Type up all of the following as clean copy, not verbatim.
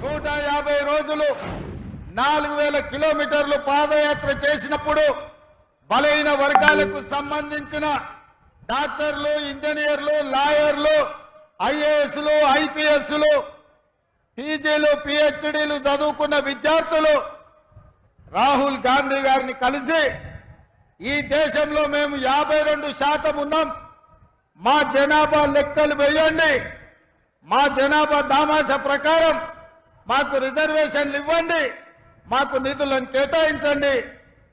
150 రోజులు 4000 కిలోమీటర్లు పాదయాత్ర చేసినప్పుడు బలైన వర్గాలకు సంబంధించిన డాక్టర్లు, ఇంజనీర్లు, లాయర్లు, ఐఏఎస్లు, ఐపీఎస్లు, పీజీలు, పిహెచ్డీలు చదువుకున్న విద్యార్థులు రాహుల్ గాంధీ గారిని కలిసి ఈ దేశంలో మేము 52% ఉన్నాం, మా జనాభా లెక్కలు వేయండి, మా జనాభా దామాషా ప్రకారం మాకు రిజర్వేషన్లు ఇవ్వండి, మాకు నిధులను కేటాయించండి,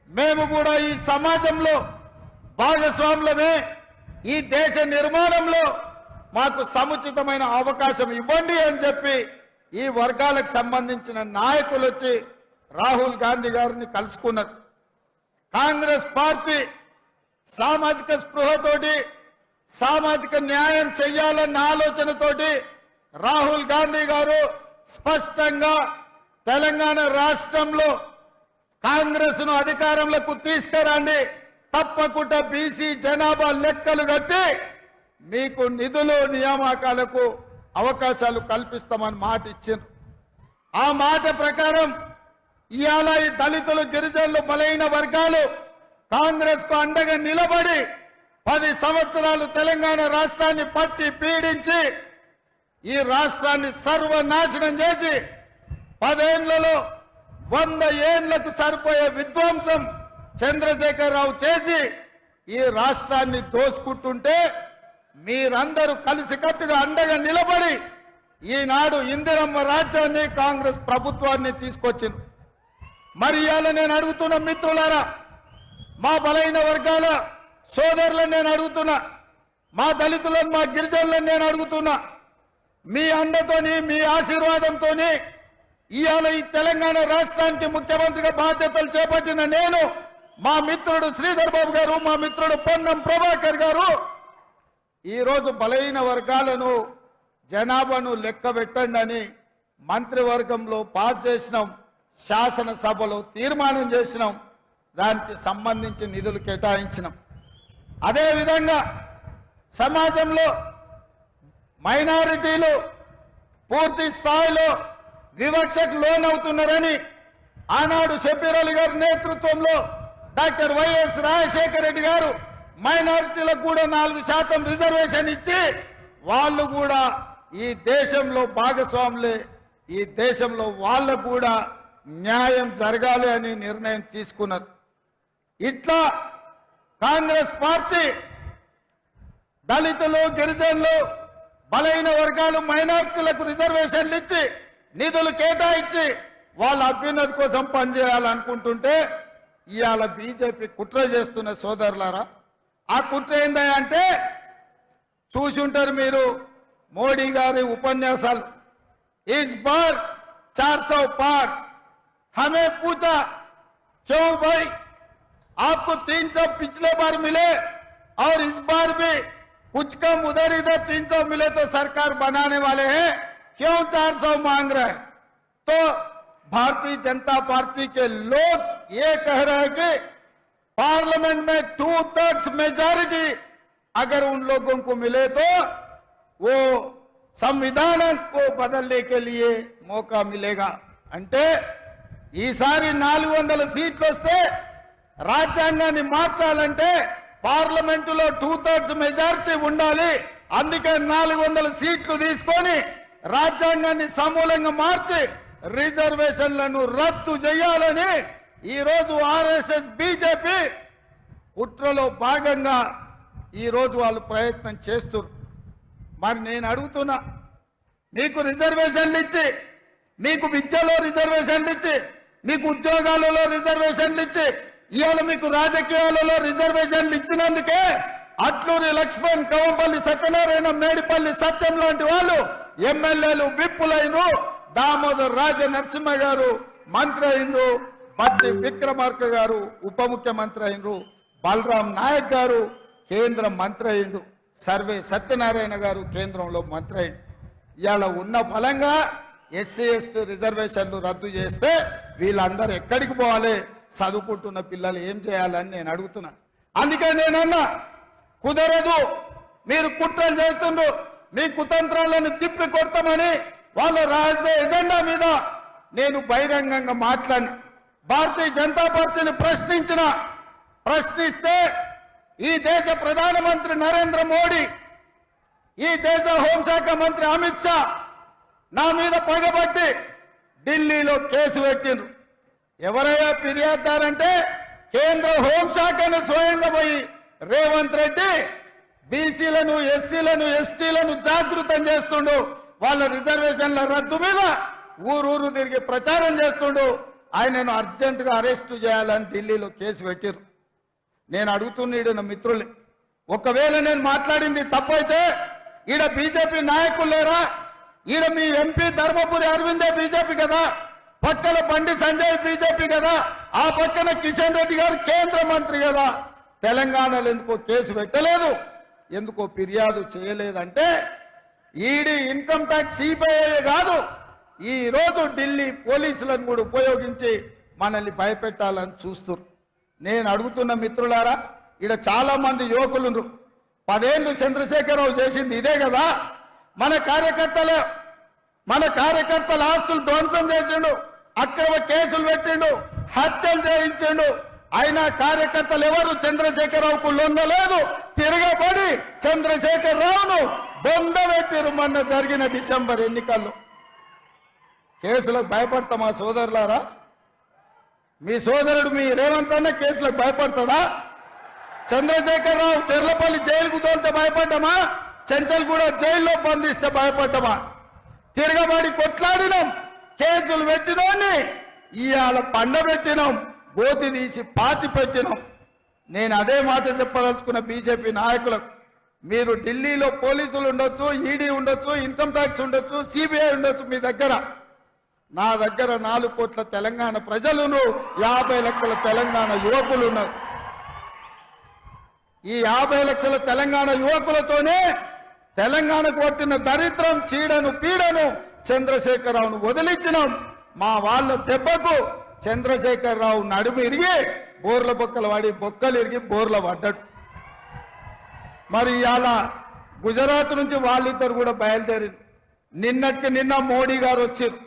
మేము కూడా ఈ సమాజంలో భాగస్వాములమే, ఈ దేశ నిర్మాణంలో మాకు సముచితమైన అవకాశం ఇవ్వండి అని చెప్పి ఈ వర్గాలకు సంబంధించిన నాయకులు వచ్చి రాహుల్ గాంధీ గారిని కలుసుకున్నారు. కాంగ్రెస్ పార్టీ సామాజిక స్పృహతోటి సామాజిక న్యాయం చేయాలన్న ఆలోచనతోటి రాహుల్ గాంధీ గారు స్పష్టంగా తెలంగాణ రాష్ట్రంలో కాంగ్రెస్ ను అధికారంలోకి తీసుకురండి, తప్పకుండా బీసీ జనాభా లెక్కలు కట్టి మీకు నిధులు నియామకాలకు అవకాశాలు కల్పిస్తామని మాట ఇచ్చారు. ఆ మాట ప్రకారం ఇవాళ ఈ దళితులు, గిరిజనులు, బలైన వర్గాలు కాంగ్రెస్ కు అండగా నిలబడి 10 సంవత్సరాలు తెలంగాణ రాష్ట్రాన్ని పట్టి పీడించి ఈ రాష్ట్రాన్ని సర్వనాశనం చేసి 10 ఏళ్లలో 100 ఏళ్లకు సరిపోయే విధ్వంసం చంద్రశేఖరరావు చేసి ఈ రాష్ట్రాన్ని దోసుకుంటుంటే మీరందరూ కలిసికట్టుగా అండగా నిలబడి ఈనాడు ఇందిరమ్మ రాజ్యాన్ని, కాంగ్రెస్ ప్రభుత్వాన్ని తీసుకొచ్చింది. మరి ఇవాళ నేను అడుగుతున్న మిత్రులారా, మా బలైన వర్గాల సోదరులను నేను అడుగుతున్నా, మా దళితులను, మా గిరిజనులను నేను అడుగుతున్నా, మీ అండతోని, మీ ఆశీర్వాదంతోని ఇవాళ ఈ తెలంగాణ రాష్ట్రానికి ముఖ్యమంత్రిగా బాధ్యతలు చేపట్టిన నేను, మా మిత్రుడు శ్రీధర్ బాబు గారు, మా మిత్రుడు పొన్నం ప్రభాకర్ గారు ఈరోజు బలైన వర్గాలను, జనాభాను లెక్క పెట్టండి అని మంత్రివర్గంలో పాస్ చేసినాం, శాసనసభలో తీర్మానం చేసినాం, దానికి సంబంధించి నిధులు కేటాయించినాం. అదేవిధంగా సమాజంలో మైనారిటీలు పూర్తి స్థాయిలో వివక్షకు లోనవుతున్నారని ఆనాడు షబ్బీర్ అలీ గారి నేతృత్వంలో డాక్టర్ వైఎస్ రాజశేఖర రెడ్డి గారు మైనారిటీలకు కూడా 4% రిజర్వేషన్ ఇచ్చి వాళ్ళు కూడా ఈ దేశంలో భాగస్వాములే, ఈ దేశంలో వాళ్ళకు కూడా న్యాయం జరగాలి అని నిర్ణయం తీసుకున్నారు. ఇట్లా కాంగ్రెస్ పార్టీ దళితులు, గిరిజనులు, బలైన వర్గాలు, మైనారిటీలకు రిజర్వేషన్లు ఇచ్చి నిధులు కేటాయించి వాళ్ళ అభ్యున్నతి కోసం పనిచేయాలనుకుంటుంటే ఇవాళ బీజేపీ కుట్ర చేస్తున్న సోదరులారా, ఆ కుట్ర ఏందంటే చూసి ఉంటారు మీరు మోడీ గారి ఉపన్యాసాలు. इस बार 400 पार, हमें पूछा क्यों भाई आपको 300 पिछले बार मिले और इस बार भी कुछ कम उधर इधर 300 मिले तो सरकार बनाने वाले हैं, क्यों 400 मांग रहे हैं? तो भारतीय जनता पार्टी के लोग ये कह रहे हैं कि पार्लियामेंट में 2/3 मेजॉरिटी अगर उन लोगों को मिले तो वो संविधान को बदलने के लिए मौका मिलेगा. అంటే ఈసారి 400 సీట్లు వస్తే రాజ్యాంగాన్ని మార్చాలంటే పార్లమెంటులో 2/3 మెజారిటీ ఉండాలి. అందుకే 400 సీట్లు తీసుకొని రాజ్యాంగాన్ని సమూలంగా మార్చి రిజర్వేషన్లను రద్దు చేయాలని ఈరోజు ఆర్ఎస్ఎస్, బీజేపీ కుట్రలో భాగంగా ఈరోజు వాళ్ళు ప్రయత్నం చేస్తున్నారు. మరి నేను అడుగుతున్నా, మీకు రిజర్వేషన్లు ఇచ్చి, మీకు విద్యలో రిజర్వేషన్లు ఇచ్చి, మీకు ఉద్యోగాలలో రిజర్వేషన్లు ఇచ్చి, ఇవాళ మీకు రాజకీయాలలో రిజర్వేషన్లు ఇచ్చినందుకే అట్లూరి లక్ష్మణ్, కవంపల్లి సత్యనారాయణ, మేడిపల్లి సత్యం లాంటి వాళ్ళు ఎమ్మెల్యేలు, విప్పులైనరు, దామోదర్ రాజ నరసింహ గారు మంత్రి అయినరు, బట్టి విక్రమార్క గారు ఉప ముఖ్యమంత్రి అయినరు, బలరాం నాయక్ గారు కేంద్ర మంత్రి అయిండు, సర్వే సత్యనారాయణ గారు కేంద్రంలో మంత్రి అయిండు. ఇవాళ ఉన్న ఫలంగా ఎస్సీ ఎస్టీ రిజర్వేషన్లు రద్దు చేస్తే వీళ్ళందరూ ఎక్కడికి పోవాలి? చదువుకుంటున్న పిల్లలు ఏం చేయాలని నేను అడుగుతున్నా. అందుకే నేనన్నా, కుదరదు, మీరు కుట్రలు చేస్తుండ్రు, మీ కుతంత్రాలను తిప్పి కొడతామని వాళ్ళ రహస్య ఎజెండా మీద నేను బహిరంగంగా మాట్లాడిన. భారతీయ జనతా పార్టీని ప్రశ్నిస్తే ఈ దేశ ప్రధానమంత్రి నరేంద్ర మోడీ, ఈ దేశ హోంశాఖ మంత్రి అమిత్ షా నా మీద పగబట్టి ఢిల్లీలో కేసు పెట్టిండ్రు. ఎవరైనా ఫిర్యాదుదారంటే కేంద్ర హోంశాఖను స్వయంగా పోయి రేవంత్ రెడ్డి బీసీలను, ఎస్సీలను, ఎస్టీలను జాగృతం చేస్తుండు. వాళ్ళ రిజర్వేషన్ల రద్దు మీద ఊరూరు తిరిగి ప్రచారం చేస్తుండు. ఆయనను అర్జెంటుగా అరెస్టు చేయాలని ఢిల్లీలో కేసు పెట్టిరు. నేను అడుగుతున్నాడు నా మిత్రుల్ని, ఒకవేళ నేను మాట్లాడింది తప్పైతే ఈడ బీజేపీ నాయకులు లేరా? ఈడ మీ ఎంపీ ధర్మపురి అరవిందే బీజేపీ కదా, పక్కన బండి సంజయ్ బీజేపీ కదా, ఆ పక్కన కిషన్ రెడ్డి గారు కేంద్ర మంత్రి కదా. తెలంగాణలో ఎందుకో కేసు పెట్టలేదు, ఎందుకో ఫిర్యాదు చేయలేదంటే ఈడీ, ఇన్కమ్ ట్యాక్స్, సిబిఐ కాదు, ఈ రోజు ఢిల్లీ పోలీసులను కూడా ఉపయోగించి మనల్ని భయపెట్టాలని చూస్తున్నారు. నేను అడుగుతున్న మిత్రులారా, ఈడ చాలా మంది యువకులు 10 ఏళ్ళు చంద్రశేఖరరావు చేసింది ఇదే కదా. మన కార్యకర్తల ఆస్తులు ధ్వంసం చేసిండు, అక్రమ కేసులు పెట్టిండు, హత్యలు చేయించిండు. అయినా కార్యకర్తలు ఎవరు చంద్రశేఖరరావుకు లొంగలేదు. తిరగబడి చంద్రశేఖరరావును బొందబెట్టిరు మొన్న జరిగిన డిసెంబర్ ఎన్నికల్లో. కేసులకు భయపడతామా సోదరులారా? మీ సోదరుడు మీ రేవంత్ అన్న కేసులకు భయపడతాడా? చంద్రశేఖరరావు చెర్లపల్లి జైలుకు తోలితే భయపడ్డామా? చెంచల్గూడ జైల్లో బంధిస్తే భయపడ్డామా? తిరగబడి కొట్లాడినాం, కేసులు పెట్టినోని ఇవాళ పండబెట్టినాం, గోతి తీసి పాతి పెట్టినాం. నేను అదే మాట చెప్పదలుచుకున్న బీజేపీ నాయకులకు, మీరు ఢిల్లీలో పోలీసులు ఉండొచ్చు, ఈడీ ఉండొచ్చు, ఇన్కమ్ ట్యాక్స్ ఉండొచ్చు, సిబిఐ ఉండొచ్చు, మీ దగ్గర, నా దగ్గర 4 కోట్ల తెలంగాణ ప్రజలను, 50 లక్షల తెలంగాణ యువకులు ఉన్నారు. ఈ 50 లక్షల తెలంగాణ యువకులతోనే తెలంగాణకు పట్టిన దరిద్రం, చీడను, పీడను చంద్రశేఖరరావును వదిలించినాం. మా వాళ్ళ దెబ్బకు చంద్రశేఖరరావు నడుము ఇరిగి బోర్ల బొక్కలు వాడి, బొక్కలు ఇరిగి బోర్ల పడ్డాడు. మరి ఇవాళ గుజరాత్ నుంచి వాళ్ళిద్దరు కూడా బయలుదేరి నిన్నటికి నిన్న మోడీ గారు వచ్చారు.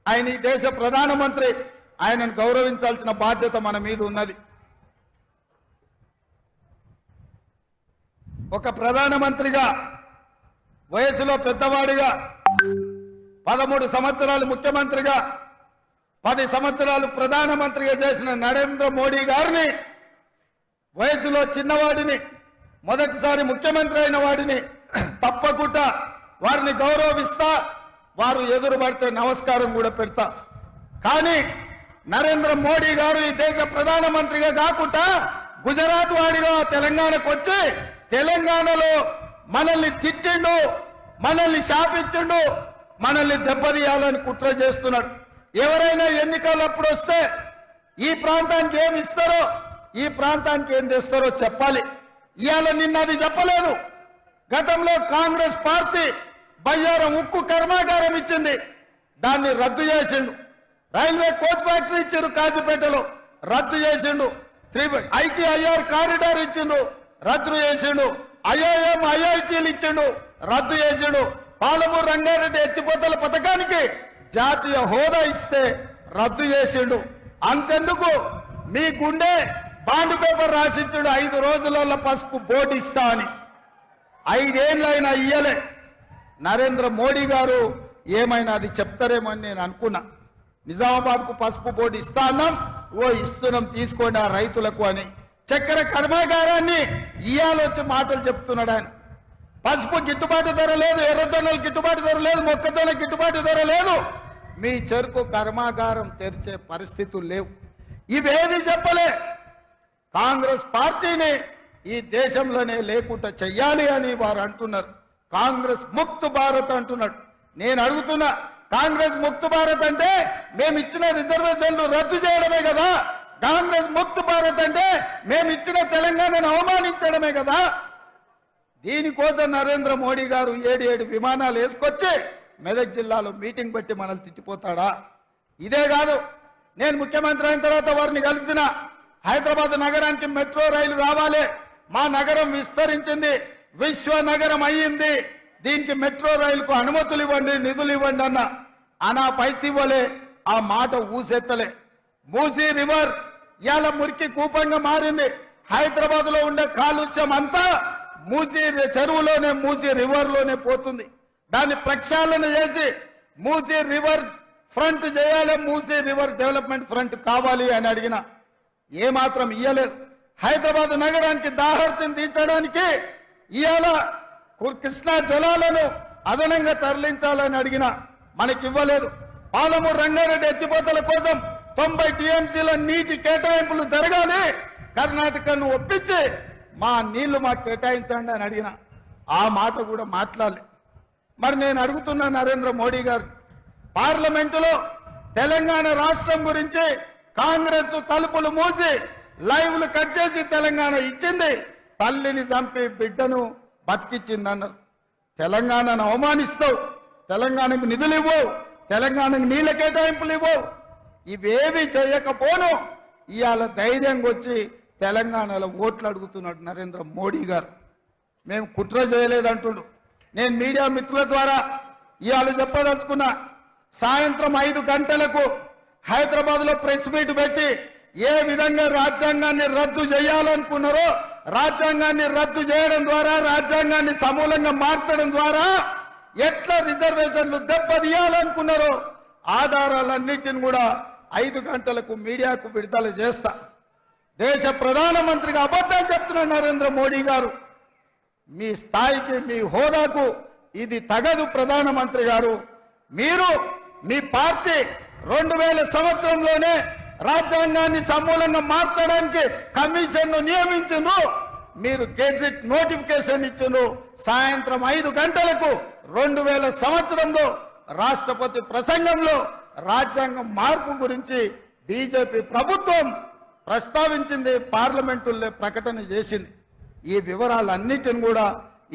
ఆయన ఈ దేశ ప్రధానమంత్రి, ఆయనను గౌరవించాల్సిన బాధ్యత మన మీద ఉన్నది. ఒక ప్రధానమంత్రిగా, వయసులో పెద్దవాడిగా, 13 సంవత్సరాలు ముఖ్యమంత్రిగా, 10 సంవత్సరాలు ప్రధానమంత్రిగా చేసిన నరేంద్ర మోడీ గారిని, వయసులో చిన్నవాడిని, మొదటిసారి ముఖ్యమంత్రి అయిన వాడిని తప్పకుండా వారిని గౌరవిస్తా, వారు ఎదురు పడితే నమస్కారం కూడా పెడతా. కానీ నరేంద్ర మోడీ గారు ఈ దేశ ప్రధానమంత్రిగా కాకుండా గుజరాత్ వాడిగా తెలంగాణకు వచ్చి తెలంగాణలో మనల్ని తిట్టిండు, మనల్ని శాపించిండు, మనల్ని దెబ్బతీయాలని కుట్ర చేస్తున్నాడు. ఎవరైనా ఎన్నికలప్పుడు వస్తే ఈ ప్రాంతానికి ఏమి ఇస్తారో, ఈ ప్రాంతానికి ఏం తెస్తారో చెప్పాలి. ఇవాళ నిన్న అది చెప్పలేదు. గతంలో కాంగ్రెస్ పార్టీ బయ్యారం ఉక్కు కర్మాగారం ఇచ్చింది, దాన్ని రద్దు చేసిండు. రైల్వే కోచ్ ఫ్యాక్టరీ ఇచ్చిండు కాజీపేటలో, రద్దు చేసిండు. ITIR కారిడార్ ఇచ్చిండు, రద్దు చేసిండు. IIM IITలు ఇచ్చిండు, రద్దు చేసిండు. పాలమూరు రంగారెడ్డి ఎత్తిపోతల పథకానికి జాతీయ హోదా ఇస్తే రద్దు చేసిండు. అంతెందుకు, మీ గుండె బాండ్ పేపర్ రాసిచ్చాడు, 5 రోజులలో పసుపు బోర్డు ఇస్తా అని. 5 ఏళ్ళైనా ఇయ్యలే. నరేంద్ర మోడీ గారు ఏమైనా అది చెప్తారేమో అని నేను అనుకున్నా. నిజామాబాద్కు పసుపు బోర్డు ఇస్తా అన్నాం, ఇస్తున్నాం తీసుకోండి ఆ రైతులకు అని. చక్కెర కర్మాగారాన్ని ఇయ్యాలొచ్చి మాటలు చెప్తున్నాడు ఆయన. పసుపు గిట్టుబాటు ధర లేదు, ఎర్రజొన్నలు గిట్టుబాటు ధర లేదు, మొక్కజొన్న గిట్టుబాటు ధర లేదు. మీ చెరుకు కర్మాగారం తెరిచే పరిస్థితులు లేవు. ఇవేవి చెప్పలే. కాంగ్రెస్ పార్టీని ఈ దేశంలోనే లేకుండా చెయ్యాలి అని వారు అంటున్నారు. కాంగ్రెస్ ముక్త్ భారత్ అంటున్నాడు. నేను అడుగుతున్నా, కాంగ్రెస్ ముక్త్ భారత్ అంటే మేము ఇచ్చిన రిజర్వేషన్లు రద్దు చేయడమే కదా? కాంగ్రెస్ ముక్త్ భారత్ అంటే మేము ఇచ్చిన తెలంగాణను అవమానించడమే కదా? దీనికోసం నరేంద్ర మోడీ గారు 7 విమానాలు వేసుకొచ్చి మెదక్ జిల్లాలో మీటింగ్ పెట్టి మనల్ని తిట్టిపోతాడా? ఇదే కాదు, నేను ముఖ్యమంత్రి అయిన తర్వాత వారిని కలిసిన, హైదరాబాద్ నగరానికి మెట్రో రైలు కావాలి, మా నగరం విస్తరించింది, విశ్వ నగరం అయ్యింది, దీనికి మెట్రో రైలుకు అనుమతులు ఇవ్వండి, నిధులు ఇవ్వండి అన్న అనా పైసలు ఇవ్వలే, ఆ మాట ఊసెత్తలే. మూసీ రివర్ ఇవాళ మురికి కూపంగా మారింది. హైదరాబాద్ లో ఉండే కాలుష్యం అంతా మూసీ చెరువులోనే, మూసీ రివర్ లోనే పోతుంది. దాన్ని ప్రక్షాళన చేసి మూసీ రివర్ ఫ్రంట్ చేయాలి, మూసీ రివర్ డెవలప్మెంట్ ఫ్రంట్ కావాలి అని అడిగిన ఏమాత్రం ఇయ్యలేదు. హైదరాబాద్ నగరానికి దాహర్తిని తీర్చడానికి ఇవాళ కృష్ణా జలాలను అదనంగా తరలించాలని అడిగిన మనకి ఇవ్వలేదు. పాలమూరు రంగారెడ్డి ఎత్తిపోతల కోసం 90 టీఎంసీల నీటి కేటాయింపులు జరగాలి, కర్ణాటకను ఒప్పించి మా నీళ్లు మాకు కేటాయించండి అని అడిగిన ఆ మాట కూడా మాట్లాడలే. మరి నేను అడుగుతున్నా నరేంద్ర మోడీ గారు, పార్లమెంటులో తెలంగాణ రాష్ట్రం గురించి కాంగ్రెస్ తలుపులు మూసి లైవ్లు కట్ చేసి తెలంగాణ ఇచ్చింది, తల్లిని చంపి బిడ్డను బతికిచ్చింది అన్నారు. తెలంగాణను అవమానిస్తావు, తెలంగాణకు నిధులు ఇవ్వవు, తెలంగాణకు నీళ్ళ కేటాయింపులు ఇవ్వవు, ఇవేవి చేయకపోను ఇవాళ ధైర్యంగా వచ్చి తెలంగాణలో ఓట్లు అడుగుతున్నాడు నరేంద్ర మోడీ గారు. మేము కుట్ర చేయలేదంటుడు. నేను మీడియా మిత్రుల ద్వారా ఇవాళ చెప్పదలుచుకున్నా, సాయంత్రం 5 గంటలకు హైదరాబాద్లో ప్రెస్ మీట్ పెట్టి ఏ విధంగా రాజ్యాంగాన్ని రద్దు చేయాలనుకున్నారో, రాజ్యాంగాన్ని రద్దు చేయడం ద్వారా, రాజ్యాంగాన్ని సమూలంగా మార్చడం ద్వారా ఎట్లా రిజర్వేషన్లు దెబ్బతీయాలనుకున్నారో ఆధారాలన్నిటిని కూడా 5 గంటలకు మీడియాకు విడుదల చేస్తా. దేశ ప్రధానమంత్రిగా అబద్ధాలు చెప్తున్నారు నరేంద్ర మోడీ గారు. మీ స్థాయికి, మీ హోదాకు ఇది తగదు. ప్రధానమంత్రి గారు, మీరు మీ పార్టీ 2000 సంవత్సరంలోనే రాజ్యాంగాన్ని సమూలంగా మార్చడానికి కమిషన్ను నియమించిండ్రు, మీరు గెజిట్ నోటిఫికేషన్ ఇచ్చిండ్రు. సాయంత్రం 5 గంటలకు 2000 సంవత్సరంలో రాష్ట్రపతి ప్రసంగంలో రాజ్యాంగం మార్పు గురించి బీజేపీ ప్రభుత్వం ప్రస్తావించింది, పార్లమెంటులో ప్రకటన చేసింది. ఈ వివరాలన్నిటిని కూడా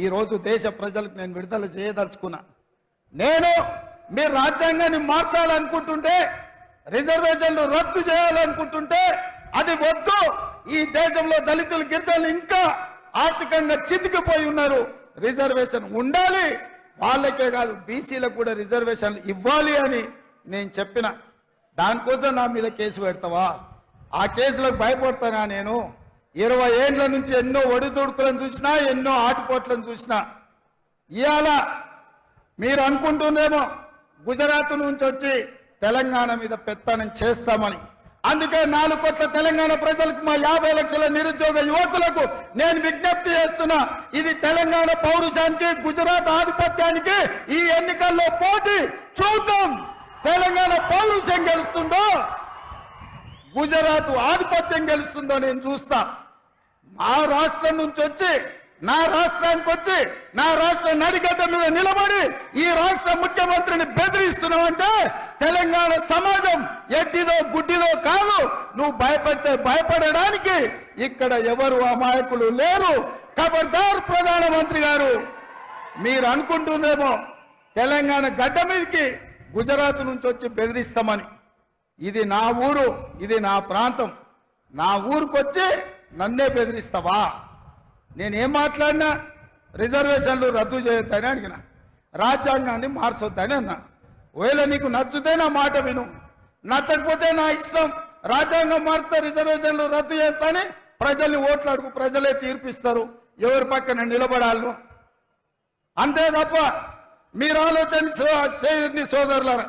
ఈరోజు దేశ ప్రజలకు నేను విడుదల చేయదలుచుకున్నా. నేను మీరు రాజ్యాంగాన్ని మార్చాలనుకుంటుంటే, రిజర్వేషన్లు రద్దు చేయాలనుకుంటుంటే అది వద్దు. ఈ దేశంలో దళితులు, గిరిజనులు ఇంకా ఆర్థికంగా చితికిపోయి ఉన్నారు. రిజర్వేషన్ ఉండాలి, వాళ్ళకే కాదు బీసీలకు కూడా రిజర్వేషన్లు ఇవ్వాలి అని నేను చెప్పిన. దానికోసం నా మీద కేసు పెడతావా? ఆ కేసులకు భయపడతానా? నేను 20 ఏళ్ల నుంచి ఎన్నో ఒడిదుడుకులను చూసినా, ఎన్నో ఆటుపోట్లను చూసినా. ఇవాళ మీరు అనుకుంటున్నారేమో గుజరాత్ నుంచి వచ్చి తెలంగాణ మీద పెత్తనం చేస్తామని. అందుకే 4 కోట్ల తెలంగాణ ప్రజలకు, మా 50 లక్షల నిరుద్యోగ యువకులకు నేను విజ్ఞప్తి చేస్తున్నా, ఇది తెలంగాణ పౌరుషానికి, గుజరాత్ ఆధిపత్యానికి ఈ ఎన్నికల్లో పోటీ. చూద్దాం తెలంగాణ పౌరుషం గెలుస్తుందో, గుజరాత్ ఆధిపత్యం గెలుస్తుందో నేను చూస్తా. మా రాష్ట్రం నుంచి వచ్చి, నా రాష్ట్రానికి వచ్చి, నా రాష్ట్ర నడిగడ్డ మీద నిలబడి ఈ రాష్ట్ర ముఖ్యమంత్రిని బెదిరిస్తున్నావంటే తెలంగాణ సమాజం ఎడ్డిదో గుడ్డిదో కాదు. నువ్వు భయపడితే భయపడడానికి ఇక్కడ ఎవరు అమాయకులు లేరు. ఖబర్దార్ ప్రధానమంత్రి గారు, మీరు అనుకుంటున్నారేమో తెలంగాణ గడ్డ మీదకి గుజరాత్ నుంచి వచ్చి బెదిరిస్తామని. ఇది నా ఊరు, ఇది నా ప్రాంతం. నా ఊరికి వచ్చి నన్నే బెదిరిస్తావా? నేనేం మాట్లాడినా రిజర్వేషన్లు రద్దు చేయొద్దని అడిగిన, రాజ్యాంగాన్ని మార్చొద్దని అన్నా. ఒకవేళ నీకు నచ్చితే నా మాట విను, నచ్చకపోతే నా ఇష్టం. రాజ్యాంగం మారితే రిజర్వేషన్లు రద్దు చేస్తానే ప్రజల్ని ఓట్లు అడుగు, ప్రజలే తీర్పిస్తారు ఎవరి పక్కన నిలబడాలను. అంతే తప్ప మీరు ఆలోచన చేయని సోదరులారా.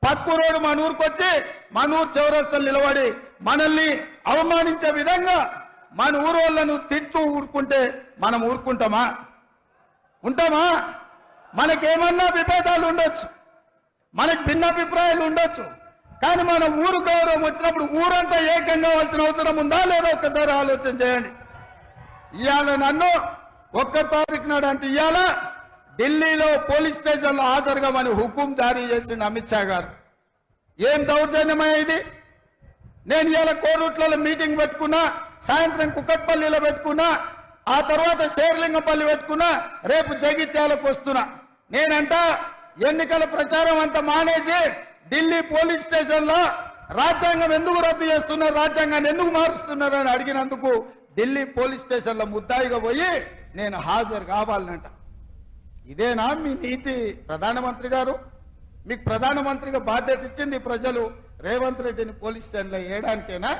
పక్కూరోడు మన ఊరికి వచ్చి మన ఊరు చౌరస్తలు నిలబడి మనల్ని అవమానించే విధంగా మన ఊరు వాళ్ళను తిట్టు ఊరుకుంటే మనం ఊరుకుంటామా? ఉంటామా? మనకేమన్నా విభేదాలు ఉండొచ్చు, మనకు భిన్నాభిప్రాయాలు ఉండొచ్చు, కానీ మన ఊరు గౌరవం వచ్చినప్పుడు ఊరంతా ఏకంగా కావాల్సిన అవసరం ఉందా లేదా ఒక్కసారి ఆలోచన చేయండి. ఇవాళ నన్ను 1 తారీఖు నాడు అంటే ఇవాళ ఢిల్లీలో పోలీస్ స్టేషన్లో హాజరుగామని హుకుం జారీ చేసిండు అమిత్ షా గారు. ఏం దౌర్జన్యమయ్య ఇది? నేను ఇవాళ కోరుట్లలో మీటింగ్ పెట్టుకున్నా, సాయంత్రం కుక్కట్పల్లిలో పెట్టుకున్నా, ఆ తర్వాత శేర్లింగపల్లి పెట్టుకున్నా, రేపు జగిత్యాలకు వస్తున్నా. నేనంట ఎన్నికల ప్రచారం అంతా మానేసి ఢిల్లీ పోలీస్ స్టేషన్లో రాజ్యాంగం ఎందుకు రద్దు చేస్తున్నారు, రాజ్యాంగాన్ని ఎందుకు మారుస్తున్నారు అని అడిగినందుకు ఢిల్లీ పోలీస్ స్టేషన్లో ముద్దాయిగా పోయి నేను హాజరు కావాలనంట. ఇదేనా మీ నీతి ప్రధానమంత్రి గారు? మీకు ప్రధానమంత్రిగా బాధ్యత ఇచ్చింది ప్రజలు రేవంత్ రెడ్డిని పోలీస్ స్టేషన్లో వేయడానికేనా?